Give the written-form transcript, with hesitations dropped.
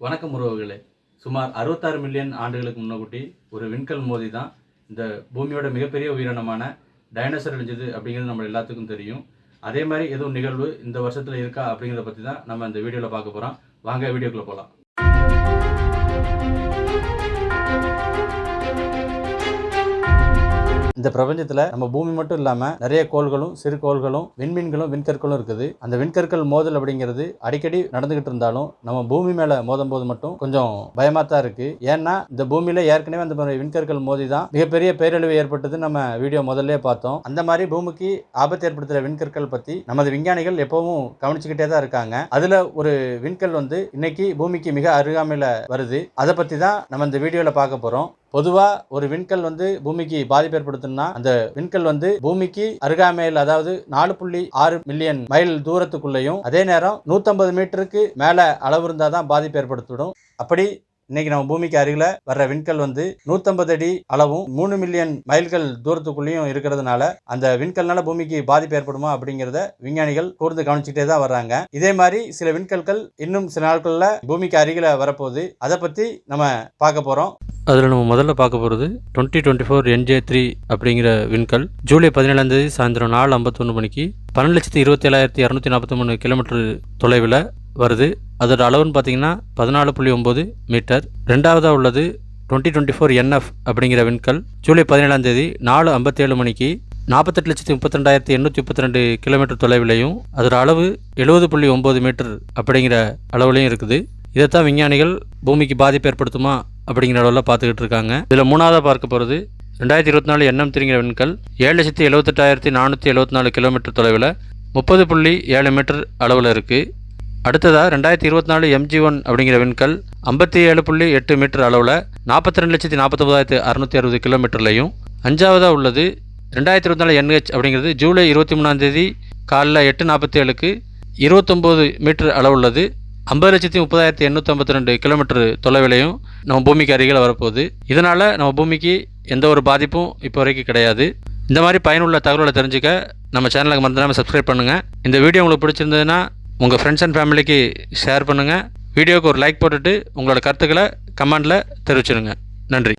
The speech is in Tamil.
வணக்கம் உறவுகளே. சுமார் 66 மில்லியன் ஆண்டுகளுக்கு முன்னக்கூட்டி ஒரு விண்கல் மோதி தான் இந்த பூமியோட மிகப்பெரிய உயிரினமான டைனோசர் அழிஞ்சது அப்படிங்கிறது நம்ம எல்லாத்துக்கும் தெரியும். அதே மாதிரி எதுவும் நிகழ்வு இந்த வருஷத்தில் இருக்கா அப்படிங்கிறத பற்றி தான் நம்ம இந்த வீடியோவில் பார்க்க போகிறோம். வாங்க வீடியோக்குள்ளே போகலாம். இந்த பிரபஞ்சத்தில் நம்ம பூமி மட்டும் இல்லாமல் நிறைய கோள்களும் சிறு கோள்களும் விண்மீன்களும் விண்கற்களும் இருக்குது. அந்த விண்கற்கள் மோதல் அப்படிங்கிறது அடிக்கடி நடந்துகிட்டு இருந்தாலும் நம்ம பூமி மேலே மோதும் போது மட்டும் கொஞ்சம் பயமாக தான் இருக்குது. ஏன்னா இந்த பூமியில் ஏற்கனவே அந்த விண்கற்கள் மோதி தான் மிகப்பெரிய பேரழிவு ஏற்பட்டது. நம்ம வீடியோ முதல்ல பார்த்தோம். அந்த மாதிரி பூமிக்கு ஆபத்து ஏற்படுத்துகிற விண்கற்கள் பற்றி நமது விஞ்ஞானிகள் எப்பவும் கவனிச்சுக்கிட்டே தான் இருக்காங்க. அதில் ஒரு விண்கல் இன்னைக்கு பூமிக்கு மிக அருகாமையில் வருது. அதை பற்றி தான் நம்ம இந்த வீடியோவில் பார்க்க போகிறோம். பொதுவாக ஒரு விண்கல் பூமிக்கு பாதிப்பு ஏற்படுத்தணும்னா அந்த விண்கல் பூமிக்கு அருகாமையில், அதாவது 4.6 மில்லியன் மைல் தூரத்துக்குள்ளேயும் அதே நேரம் 150 மீட்டருக்கு மேலே அளவு இருந்தால் தான் பாதிப்பு ஏற்படுத்திவிடும். அப்படி இன்னைக்கு நம்ம பூமிக்கு அருகில் வர்ற விண்கல் 150 அடி அளவும் 3 மில்லியன் மைல்கள் தூரத்துக்குள்ளேயும் இருக்கிறதுனால அந்த விண்கல்னால பூமிக்கு பாதிப்பு ஏற்படுமா அப்படிங்கிறத விஞ்ஞானிகள் கூர்ந்து கவனிச்சுட்டே தான் வர்றாங்க. இதே மாதிரி சில விண்கல்கள் இன்னும் சில நாட்களில் பூமிக்கு அருகில் வரப்போகுது. அதை பற்றி நம்ம பார்க்க போகிறோம். அதில் நம்ம முதல்ல பார்க்க போகிறது 2024 NJ3 அப்படிங்கிற விண்கல் ஜூலை 17 சாயந்தரம் 4:51 மணிக்கு 12,27,243 கிலோமீட்டர் தொலைவில் வருது. அதோட அளவுன்னு பார்த்தீங்கன்னா 14.9 மீட்டர். ரெண்டாவதாக உள்ளது 2024 NF அப்படிங்கிற விண்கல் ஜூலை 17 4:57 மணிக்கு 48,32,832 கிலோமீட்டர் தொலைவிலையும் அதோட அளவு 70.9 மீட்டர் அப்படிங்கிற அளவுலையும் இருக்குது. இதைத்தான் விஞ்ஞானிகள் பூமிக்கு பாதிப்பு ஏற்படுத்துமா அப்படிங்கிற அளவில் பார்த்துக்கிட்டு இருக்காங்க. இதில் மூணாவதாக பார்க்க போகிறது 2024 NM3ங்கிற விண்கல் 7,78,474 கிலோமீட்டர் தொலைவில் 30.7 மீட்டர் அளவில் இருக்குது. அடுத்ததாக 2024 MG1 அப்படிங்கிற விண்கல் 57.8 மீட்டர் அளவில் 42,49,660 கிலோமீட்டர்லையும். அஞ்சாவதாக உள்ளது 2024 NH அப்படிங்கிறது ஜூலை 23 காலைல 8:47க்கு 29 மீட்டர் அளவுள்ளது 50,30,852 கிலோமீட்டர் தொலைவிலையும் நம்ம பூமிக்கு அருகில் வரப்போகுது. இதனால் நம்ம பூமிக்கு எந்த ஒரு பாதிப்பும் இப்போ வரைக்கும் கிடையாது. இந்த மாதிரி பயனுள்ள தகவலை தெரிஞ்சுக்க நம்ம சேனலுக்கு மறந்துடாமல் சப்ஸ்கிரைப் பண்ணுங்கள். இந்த வீடியோ உங்களுக்கு பிடிச்சிருந்ததுன்னா உங்கள் ஃப்ரெண்ட்ஸ் அண்ட் ஃபேமிலிக்கு ஷேர் பண்ணுங்கள். வீடியோவுக்கு ஒரு லைக் போட்டுட்டு உங்களோட கருத்துக்களை கமெண்டில் தெரிவிச்சிடுங்க. நன்றி.